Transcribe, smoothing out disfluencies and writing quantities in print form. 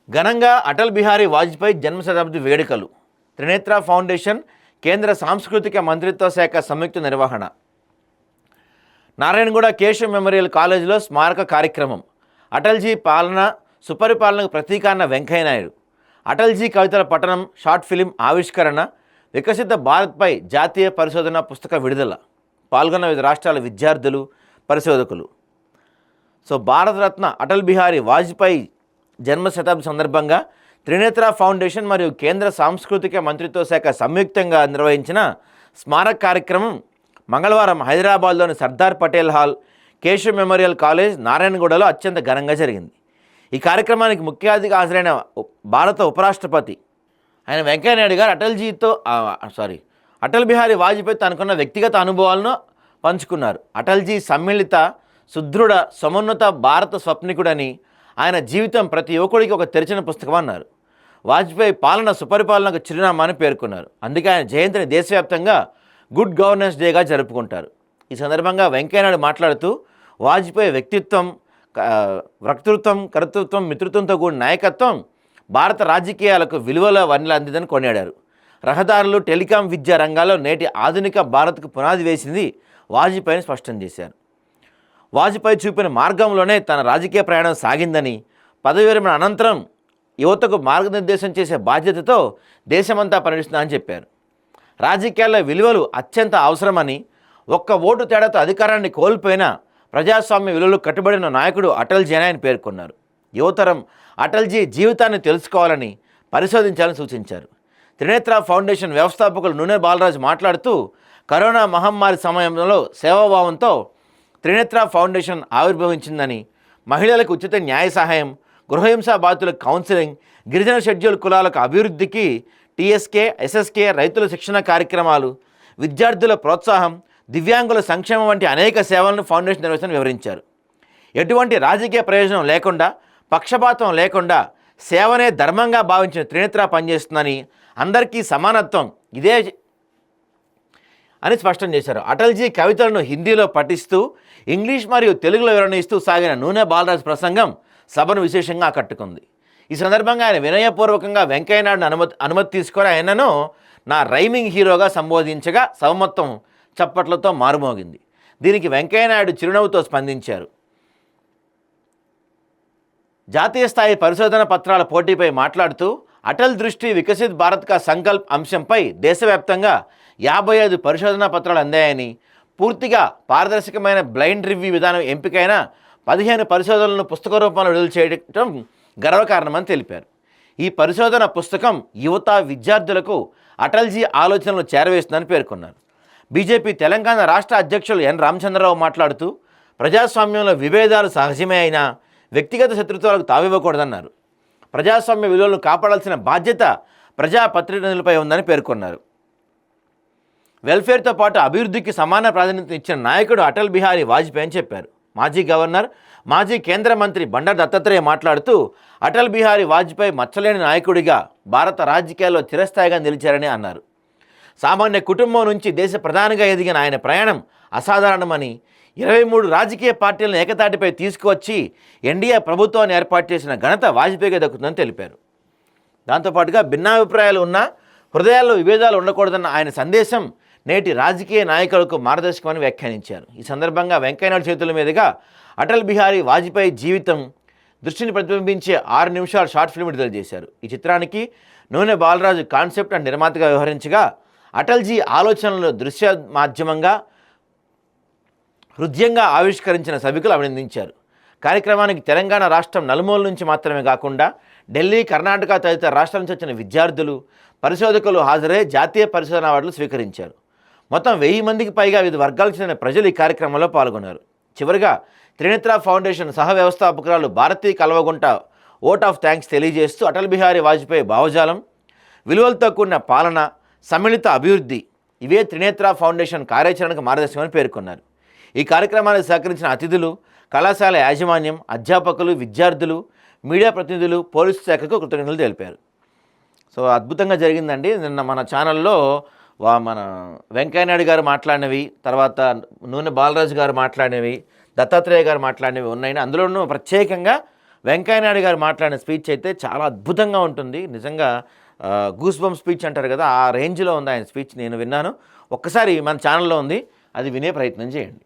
ఘనంగా అటల్ బిహారీ వాజ్పేయి జన్మశతాబ్ది వేడుకలు. త్రినేత్ర ఫౌండేషన్, కేంద్ర సాంస్కృతిక మంత్రిత్వ శాఖ సంయుక్త నిర్వహణ. నారాయణగూడ కేశవ్ మెమోరియల్ కాలేజీలో స్మారక కార్యక్రమం. అటల్జీ పాలన, సుపరిపాలనకు ప్రతీక అన్న వెంకయ్యనాయుడు. అటల్జీ కవితల పఠనం, షార్ట్ ఫిలిం ఆవిష్కరణ. వికసిత భారత్పై జాతీయ పరిశోధన పుస్తక విడుదల. పాల్గొన్న వివిధ రాష్ట్రాల విద్యార్థులు, పరిశోధకులు. భారతరత్న అటల్ బిహారీ వాజ్పేయి జన్మ శతాబ్ది సందర్భంగా త్రినేత్ర ఫౌండేషన్ మరియు కేంద్ర సాంస్కృతిక మంత్రిత్వ శాఖ సంయుక్తంగా నిర్వహించిన స్మారక కార్యక్రమం మంగళవారం హైదరాబాద్లోని Sardar Patel hall, Keshav memorial college, నారాయణగూడలో అత్యంత ఘనంగా జరిగింది. ఈ కార్యక్రమానికి ముఖ్య అతిథిగా హాజరైన భారత ఉపరాష్ట్రపతి ఆయన వెంకయ్యనాయుడు గారు అటల్ బిహారీ వాజ్పేయి తనకున్న వ్యక్తిగత అనుభవాలను పంచుకున్నారు. అటల్జీ సమ్మిళిత, సుదృఢ, సమున్నత భారత స్వప్నికుడని, ఆయన జీవితం ప్రతి యువకుడికి ఒక తెరిచిన పుస్తకం అన్నారు. వాజ్పేయి పాలన సుపరిపాలనకు చిరునామా అని పేర్కొన్నారు. అందుకే ఆయన జయంతిని దేశవ్యాప్తంగా గుడ్ గవర్నెన్స్ డేగా జరుపుకుంటారు. ఈ సందర్భంగా వెంకయ్యనాయుడు మాట్లాడుతూ వాజ్పేయి వ్యక్తిత్వం, వక్తృత్వం, కర్తృత్వం, మిత్రత్వంతో కూడిన నాయకత్వం భారత రాజకీయాలకు విలువల వన్నెలు అందిందని కొనియాడారు. రహదారులు, టెలికాం, విద్యా రంగాల్లో నేటి ఆధునిక భారత్కు పునాది వేసింది వాజ్పేయిని స్పష్టం చేశారు. వాజ్పేయి చూపిన మార్గంలోనే తన రాజకీయ ప్రయాణం సాగిందని, పదవి విరమణ అనంతరం యువతకు మార్గనిర్దేశం చేసే బాధ్యతతో దేశమంతా పనిచేస్తుందని చెప్పారు. రాజకీయాల్లో విలువలు అత్యంత అవసరమని, ఒక్క ఓటు తేడాతో అధికారాన్ని కోల్పోయిన ప్రజాస్వామ్య విలువలు కట్టుబడిన నాయకుడు అటల్జీ అని ఆయన పేర్కొన్నారు. యువతరం అటల్జీ జీవితాన్ని తెలుసుకోవాలని, పరిశోధించాలని సూచించారు. త్రినేత్ర ఫౌండేషన్ వ్యవస్థాపకులు నూనె బాలరాజు మాట్లాడుతూ కరోనా మహమ్మారి సమయంలో సేవాభావంతో త్రినేత్ర ఫౌండేషన్ ఆవిర్భవించిందని, మహిళలకు ఉచిత న్యాయ సహాయం, గృహహింస బాధితులకు కౌన్సిలింగ్, గిరిజన షెడ్యూల్ కులాలకు అభివృద్ధికి టీఎస్కే, ఎస్ఎస్కే, రైతుల శిక్షణ కార్యక్రమాలు, విద్యార్థుల ప్రోత్సాహం, దివ్యాంగుల సంక్షేమం వంటి అనేక సేవలను ఫౌండేషన్ నిర్వహించని వివరించారు. ఎటువంటి రాజకీయ ప్రయోజనం లేకుండా, పక్షపాతం లేకుండా సేవనే ధర్మంగా భావించిన త్రినేత్ర పనిచేస్తుందని, అందరికీ సమానత్వం ఇదే అని స్పష్టం చేశారు. అటల్జీ కవితలను హిందీలో పఠిస్తూ ఇంగ్లీష్ మరియు తెలుగులో వివరణ ఇస్తూ సాగిన నూనె బాలరాజు ప్రసంగం సభను విశేషంగా ఆకట్టుకుంది. ఈ సందర్భంగా ఆయన వినయపూర్వకంగా వెంకయ్యనాయుడు అనుమతి తీసుకొని ఆయనను నా రైమింగ్ హీరోగా సంబోధించగా సభ మొత్తం చప్పట్లతో మారుమోగింది. దీనికి వెంకయ్యనాయుడు చిరునవ్వుతో స్పందించారు. జాతీయ స్థాయి పరిశోధన పత్రాల పోటీపై మాట్లాడుతూ అటల్ దృష్టి వికసిత్ భారత్ కా సంకల్ప్ అంశంపై దేశవ్యాప్తంగా 55 పరిశోధనా పత్రాలు అందాయని, పూర్తిగా పారదర్శకమైన బ్లైండ్ రివ్యూ విధానం ఎంపికైన 15 పరిశోధనలను పుస్తక రూపంలో విడుదల చేయడం గర్వకారణమని తెలిపారు. ఈ పరిశోధన పుస్తకం యువత, విద్యార్థులకు అటల్జీ ఆలోచనలు చేరవేస్తుందని పేర్కొన్నారు. బీజేపీ తెలంగాణ రాష్ట్ర అధ్యక్షులు ఎన్ రామచంద్రరావు మాట్లాడుతూ ప్రజాస్వామ్యంలో విభేదాలు సహజమే అయినా వ్యక్తిగత శత్రుత్వాలకు తావివ్వకూడదన్నారు. ప్రజాస్వామ్య విలువలను కాపాడాల్సిన బాధ్యత ప్రజాప్రతినిధులపై ఉందని పేర్కొన్నారు. వెల్ఫేర్తో పాటు అభివృద్ధికి సమాన ప్రాధాన్యత ఇచ్చిన నాయకుడు అటల్ బిహారీ వాజ్పేయి అని చెప్పారు. మాజీ గవర్నర్, మాజీ కేంద్ర మంత్రి బండారు దత్తాత్రేయ మాట్లాడుతూ అటల్ బిహారీ వాజ్పేయి మచ్చలేని నాయకుడిగా భారత రాజకీయాల్లో చిరస్థాయిగా నిలిచారని అన్నారు. సామాన్య కుటుంబం నుంచి దేశ ప్రధానిగా ఎదిగిన ఆయన ప్రయాణం అసాధారణమని, 23 రాజకీయ పార్టీలను ఏకతాటిపై తీసుకువచ్చి ఎన్డీఏ ప్రభుత్వాన్ని ఏర్పాటు చేసిన ఘనత వాజ్పేయిగా దక్కుతుందని తెలిపారు. దాంతోపాటుగా భిన్నాభిప్రాయాలు ఉన్నా హృదయాల్లో విభేదాలు ఉండకూడదన్న ఆయన సందేశం నేటి రాజకీయ నాయకులకు మార్గదర్శకమని వ్యాఖ్యానించారు. ఈ సందర్భంగా వెంకయ్యనాయుడు చేతుల మీదుగా అటల్ బిహారీ వాజ్పేయి జీవితం దృష్టిని ప్రతిబింబించే 6 నిమిషాల షార్ట్ ఫిల్మ్ విడుదల చేశారు. ఈ చిత్రానికి నూనె బాలరాజు కాన్సెప్ట్ అండ్ నిర్మాతగా వ్యవహరించగా, అటల్జీ ఆలోచనలను దృశ్య మాధ్యమంగా హృదయంగా ఆవిష్కరించిన సభికులు అభినందించారు. కార్యక్రమానికి తెలంగాణ రాష్ట్రం నలుమూల నుంచి మాత్రమే కాకుండా ఢిల్లీ, కర్ణాటక తదితర రాష్ట్రాల నుంచి వచ్చిన విద్యార్థులు, పరిశోధకులు హాజరై జాతీయ పరిశోధన అవార్డులు స్వీకరించారు. మొత్తం 1000 మందికి పైగా వివిధ వర్గాలకు చెందిన ప్రజలు ఈ కార్యక్రమంలో పాల్గొన్నారు. చివరిగా త్రినేత్ర ఫౌండేషన్ సహ వ్యవస్థాపకురాలు భారతీ కల్వగుంట ఓట్ ఆఫ్ థ్యాంక్స్ తెలియజేస్తూ అటల్ బిహారీ వాజ్పేయి భావజాలం, విలువలతో కూడిన పాలన, సమ్మిళిత అభివృద్ధి ఇవే త్రినేత్ర ఫౌండేషన్ కార్యాచరణకు మార్గదర్శకమని పేర్కొన్నారు. ఈ కార్యక్రమానికి సహకరించిన అతిథులు, కళాశాల యాజమాన్యం, అధ్యాపకులు, విద్యార్థులు, మీడియా ప్రతినిధులు, పోలీసు శాఖకు కృతజ్ఞతలు తెలిపారు. అద్భుతంగా జరిగిందండి. నిన్న మన ఛానల్లో మన వెంకయ్యనాయుడు గారు మాట్లాడినవి, తర్వాత నూనె బాలరాజు గారు మాట్లాడినవి, దత్తాత్రేయ గారు మాట్లాడినవి ఉన్నాయని, అందులోనూ ప్రత్యేకంగా వెంకయ్యనాయుడు గారు మాట్లాడిన స్పీచ్ అయితే చాలా అద్భుతంగా ఉంటుంది. నిజంగా గూస్ బంప్ స్పీచ్ అంటారు కదా, ఆ రేంజ్లో ఉంది ఆయన స్పీచ్. నేను విన్నాను. ఒక్కసారి మన ఛానల్లో ఉంది, అది వినే ప్రయత్నం చేయండి.